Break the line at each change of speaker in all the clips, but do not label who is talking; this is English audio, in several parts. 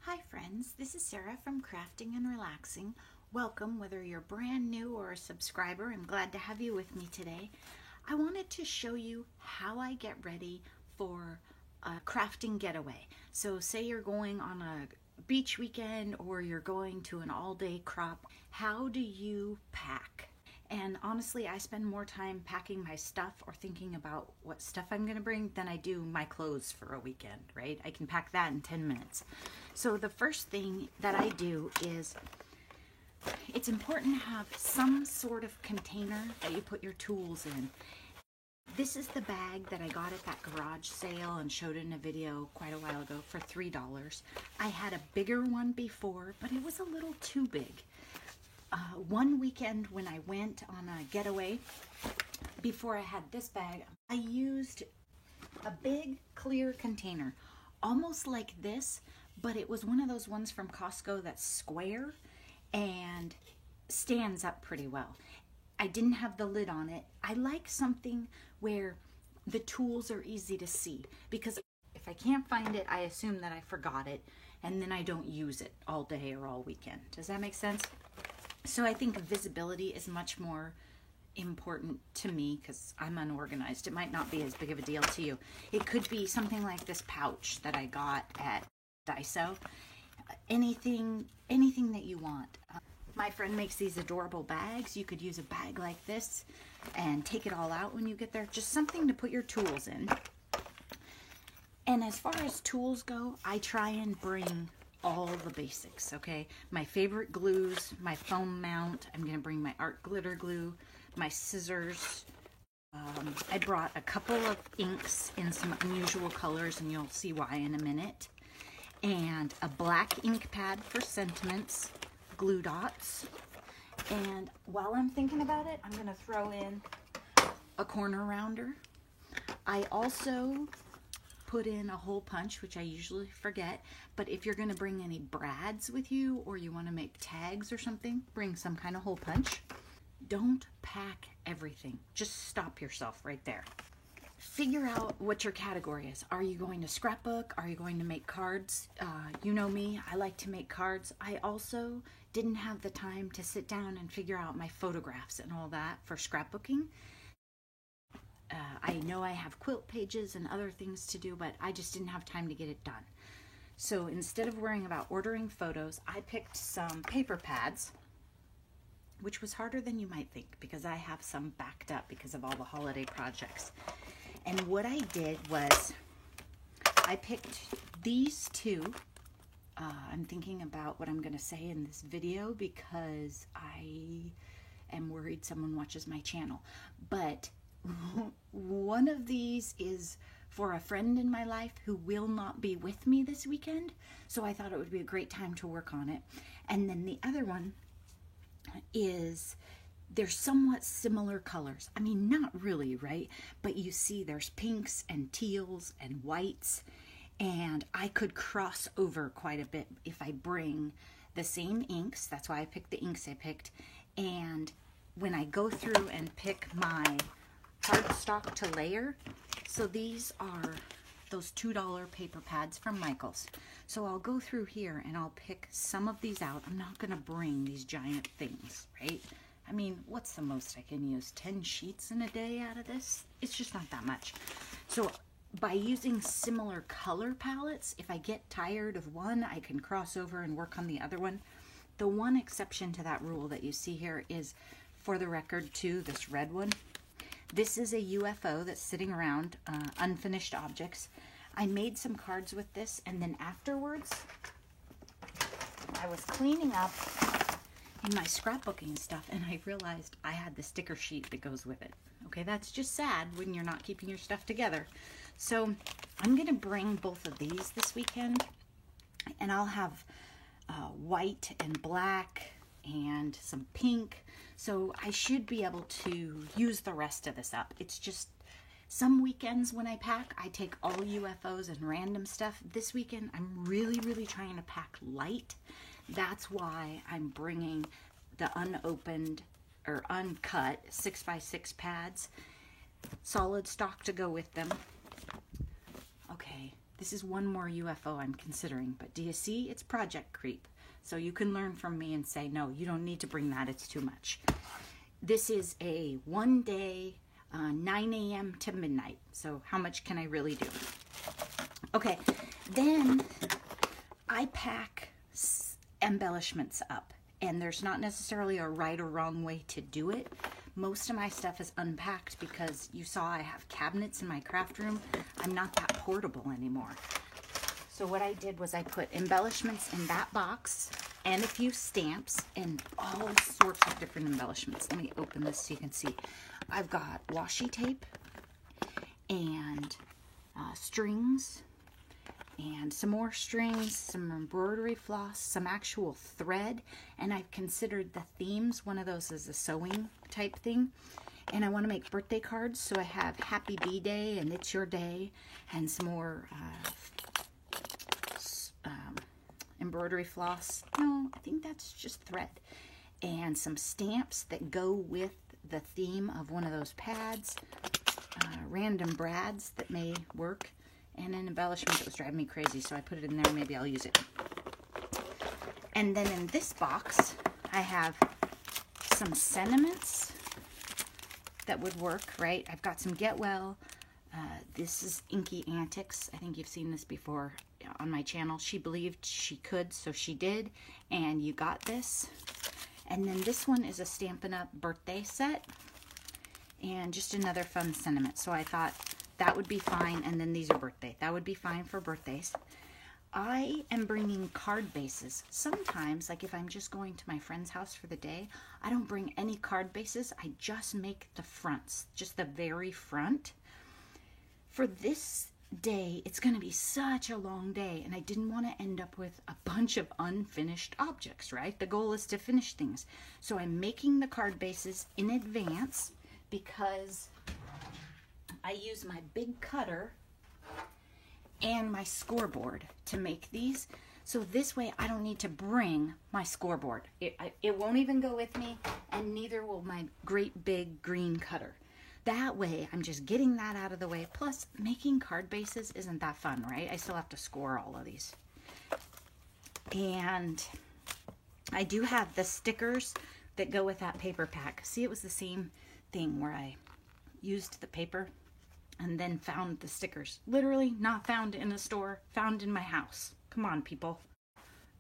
Hi friends, this is Sarah from Crafting and Relaxing. Welcome, whether you're brand new or a subscriber. I'm glad to have you with me today. I wanted to show you how I get ready for a crafting getaway. So say you're going on a beach weekend or you're going to an all-day crop. How do you pack? And honestly, I spend more time packing my stuff or thinking about what stuff I'm going to bring than I do my clothes for a weekend, right? I can pack that in 10 minutes. So the first thing that I do is it's important to have some sort of container that you put your tools in. This is the bag that I got at that garage sale and showed in a video quite a while ago for $3. I had a bigger one before, but it was a little too big. One weekend when I went on a getaway, before I had this bag, I used a big clear container, almost like this, but it was one of those ones from Costco that's square and stands up pretty well. I didn't have the lid on it. I like something where the tools are easy to see, because if I can't find it, I assume that I forgot it, and then I don't use it all day or all weekend. Does that make sense? So I think visibility is much more important to me because I'm unorganized. It might not be as big of a deal to you. It could be something like this pouch that I got at Daiso. Anything that you want. My friend makes these adorable bags. You could use a bag like this and take it all out when you get there. Just something to put your tools in. And as far as tools go, I try and bring all the basics, okay? My favorite glues, my foam mount. I'm gonna bring my art glitter glue, my scissors. I brought a couple of inks in some unusual colors, and you'll see why in a minute. And a black ink pad for sentiments, glue dots. And while I'm thinking about it, I'm gonna throw in a corner rounder. I also put in a hole punch, which I usually forget, but if you're going to bring any brads with you or you want to make tags or something, bring some kind of hole punch. Don't pack everything. Just stop yourself right there. Figure out what your category is. Are you going to scrapbook? Are you going to make cards? You know me, I like to make cards. I also didn't have the time to sit down and figure out my photographs and all that for scrapbooking. I know I have quilt pages and other things to do, but I just didn't have time to get it done. So instead of worrying about ordering photos, I picked some paper pads, which was harder than you might think because I have some backed up because of all the holiday projects. And what I did was I picked these two. I'm thinking about what I'm going to say in this video because I am worried someone watches my channel. But one of these is for a friend in my life who will not be with me this weekend, so I thought it would be a great time to work on it. And then the other one is, they're somewhat similar colors. I mean, not really, right? But you see there's pinks and teals and whites, and I could cross over quite a bit if I bring the same inks. That's why I picked the inks I picked. And when I go through and pick my cardstock to layer, so these are those $2 paper pads from Michaels. So I'll go through here and I'll pick some of these out. I'm not going to bring these giant things, right? I mean, what's the most I can use? 10 sheets in a day out of this? It's just not that much. So by using similar color palettes, if I get tired of one, I can cross over and work on the other one. The one exception to that rule that you see here is, for the record too, this red one. This is a UFO that's sitting around, unfinished objects. I made some cards with this, and then afterwards, I was cleaning up in my scrapbooking stuff, and I realized I had the sticker sheet that goes with it. Okay, that's just sad when you're not keeping your stuff together. So I'm gonna bring both of these this weekend, and I'll have white and black and some pink, so I should be able to use the rest of this up. It's just some weekends when I pack, I take all UFOs and random stuff. This weekend, I'm really trying to pack light. That's why I'm bringing the unopened or uncut 6x6 pads, solid stock to go with them. Okay, This is one more UFO I'm considering, but do you see? It's project creep. So you can learn from me and say, no, you don't need to bring that. It's too much. This is a 1 day, 9 a.m. to midnight. So how much can I really do? Okay, then I pack embellishments up, and there's not necessarily a right or wrong way to do it. Most of my stuff is unpacked because you saw I have cabinets in my craft room. I'm not that portable anymore. So what I did was I put embellishments in that box and a few stamps and all sorts of different embellishments. Let me open this so you can see. I've got washi tape and strings and some more strings, some embroidery floss, some actual thread, and I've considered the themes. One of those is a sewing type thing, and I want to make birthday cards, so I have Happy B-Day and It's Your Day and some more embroidery floss. No, I think that's just thread, and some stamps that go with the theme of one of those pads, random brads that may work, and an embellishment that was driving me crazy, so I put it in there. Maybe I'll use it. And then in this box, I have some sentiments that would work, right? I've got some Get Well. This is Inky Antics. I think you've seen this before on my channel. She believed she could, so she did, and you got this. And then this one is a Stampin' Up! Birthday set, and just another fun sentiment. So I thought that would be fine, and then these are birthday. That would be fine for birthdays. I am bringing card bases. Sometimes, like if I'm just going to my friend's house for the day, I don't bring any card bases. I just make the fronts, just the very front. For this day, it's going to be such a long day, and I didn't want to end up with a bunch of unfinished objects, right? The goal is to finish things. So I'm making the card bases in advance because I use my big cutter and my scoreboard to make these. So this way I don't need to bring my scoreboard. It won't even go with me, and neither will my great big green cutter. That way I'm just getting that out of the way. Plus, making card bases isn't that fun, right? I still have to score all of these. And I do have the stickers that go with that paper pack. See, it was the same thing where I used the paper and then found the stickers. Literally not found in a store, found in my house. Come on, people.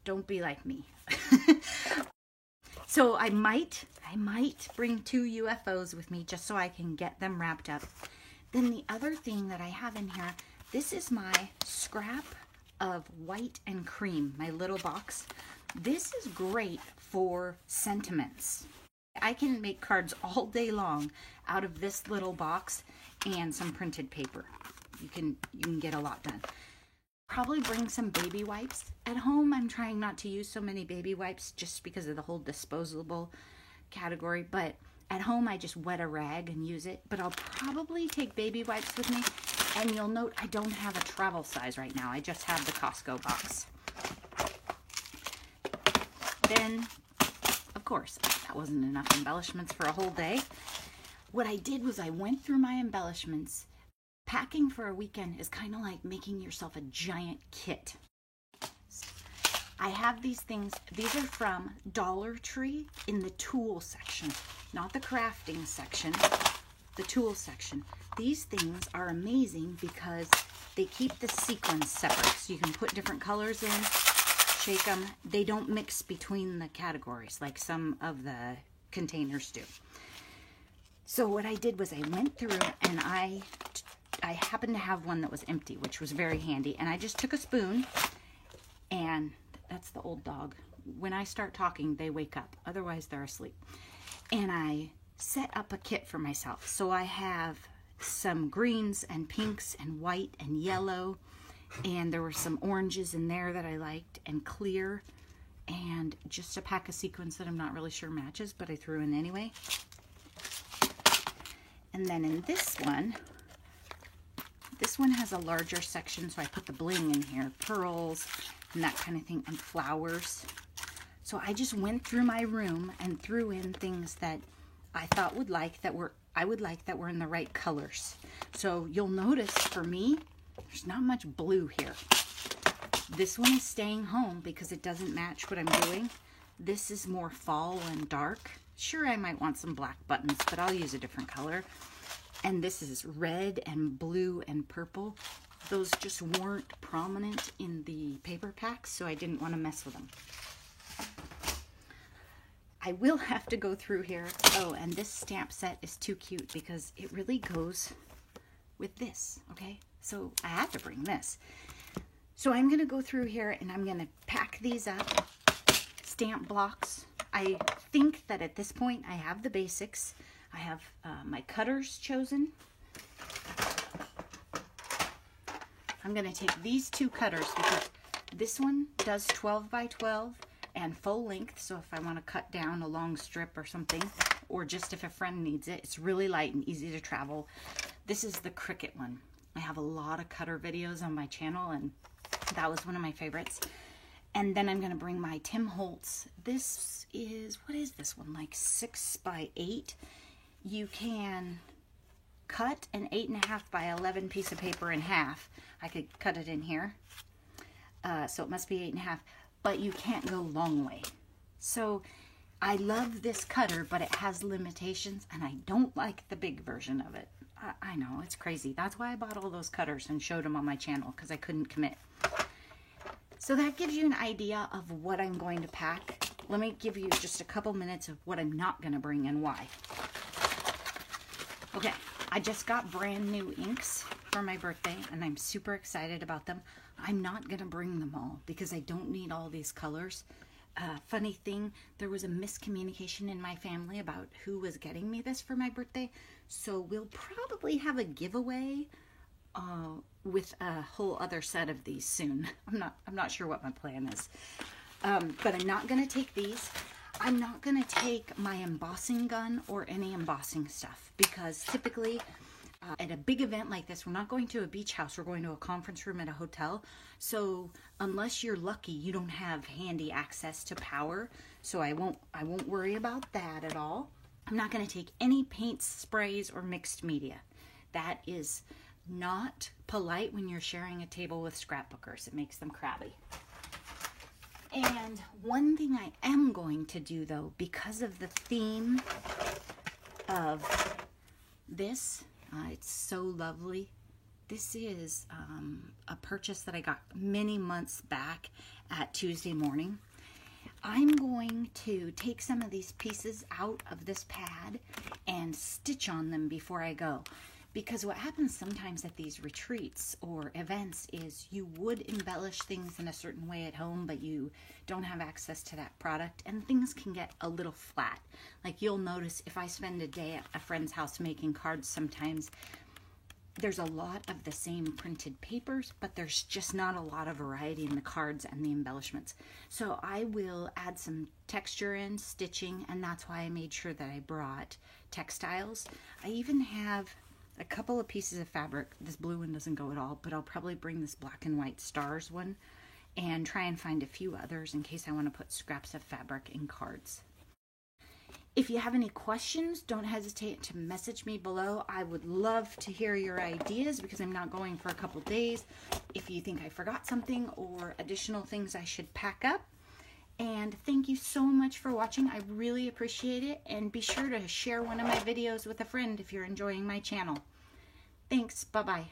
Don't be like me. So I might bring 2 UFOs with me just so I can get them wrapped up. Then the other thing that I have in here, this is my scrap of white and cream, my little box. This is great for sentiments. I can make cards all day long out of this little box and some printed paper. You can get a lot done. Probably bring some baby wipes. At home, I'm trying not to use so many baby wipes just because of the whole disposable category, but at home I just wet a rag and use it. But I'll probably take baby wipes with me, and you'll note I don't have a travel size right now. I just have the Costco box. Then, of course, that wasn't enough embellishments for a whole day. What I did was I went through my embellishments. Packing for a weekend is kind of like making yourself a giant kit. I have these things. These are from Dollar Tree in the tool section, not the crafting section, the tool section. These things are amazing because they keep the sequins separate. So you can put different colors in, shake them. They don't mix between the categories like some of the containers do. So what I did was I went through and I happened to have one that was empty, which was very handy. And I just took a spoon, and that's the old dog. When I start talking, they wake up. Otherwise, they're asleep. And I set up a kit for myself. So I have some greens and pinks and white and yellow. And there were some oranges in there that I liked, and clear. And just a pack of sequins that I'm not really sure matches, but I threw in anyway. And then in this one has a larger section, so I put the bling in here, pearls and that kind of thing, and flowers. So I just went through my room and threw in things that I thought I would like that were in the right colors. So you'll notice for me, There's not much blue here. This one is staying home because it doesn't match what I'm doing. This is more fall and dark. Sure, I might want some black buttons, but I'll use a different color. And this is red and blue and purple. Those just weren't prominent in the paper packs, so I didn't want to mess with them. I will have to go through here. Oh, and this stamp set is too cute because it really goes with this, okay? So I had to bring this. So I'm going to go through here and I'm going to pack these up. Stamp blocks. I think that at this point I have the basics. I have my cutters chosen. I'm going to take these two cutters because this one does 12 by 12 and full length, so if I want to cut down a long strip or something, or just if a friend needs it, it's really light and easy to travel. This is the Cricut one. I have a lot of cutter videos on my channel, and that was one of my favorites. And then I'm going to bring my Tim Holtz. This is, what is this one, like 6 by 8? You can cut an 8.5 by 11 piece of paper in half. I could cut it in here. So it must be 8.5. But you can't go long way. So I love this cutter, but it has limitations, and I don't like the big version of it. I know, it's crazy. That's why I bought all those cutters and showed them on my channel, because I couldn't commit. So that gives you an idea of what I'm going to pack. Let me give you just a couple minutes of what I'm not going to bring and why. Okay, I just got brand new inks for my birthday, and I'm super excited about them. I'm not going to bring them all because I don't need all these colors. Funny thing, there was a miscommunication in my family about who was getting me this for my birthday. So we'll probably have a giveaway with a whole other set of these soon. I'm not sure what my plan is. But I'm not going to take these. I'm not going to take my embossing gun or any embossing stuff because typically at a big event like this, we're not going to a beach house, we're going to a conference room at a hotel. So unless you're lucky, you don't have handy access to power. So I won't worry about that at all. I'm not going to take any paints, sprays, or mixed media. That is not polite when you're sharing a table with scrapbookers. It makes them crabby. And one thing I am going to do though, because of the theme of this, it's so lovely. This is a purchase that I got many months back at Tuesday Morning. I'm going to take some of these pieces out of this pad and stitch on them before I go. Because what happens sometimes at these retreats or events is you would embellish things in a certain way at home, but you don't have access to that product, and things can get a little flat. Like you'll notice if I spend a day at a friend's house making cards, sometimes there's a lot of the same printed papers, but there's just not a lot of variety in the cards and the embellishments. So I will add some texture in, stitching, and that's why I made sure that I brought textiles. I even have a couple of pieces of fabric. This blue one doesn't go at all, but I'll probably bring this black and white stars one and try and find a few others in case I want to put scraps of fabric in cards. If you have any questions, don't hesitate to message me below. I would love to hear your ideas because I'm not going for a couple days. If you think I forgot something or additional things I should pack up. And thank you so much for watching. I really appreciate it. And be sure to share one of my videos with a friend if you're enjoying my channel. Thanks. Bye-bye.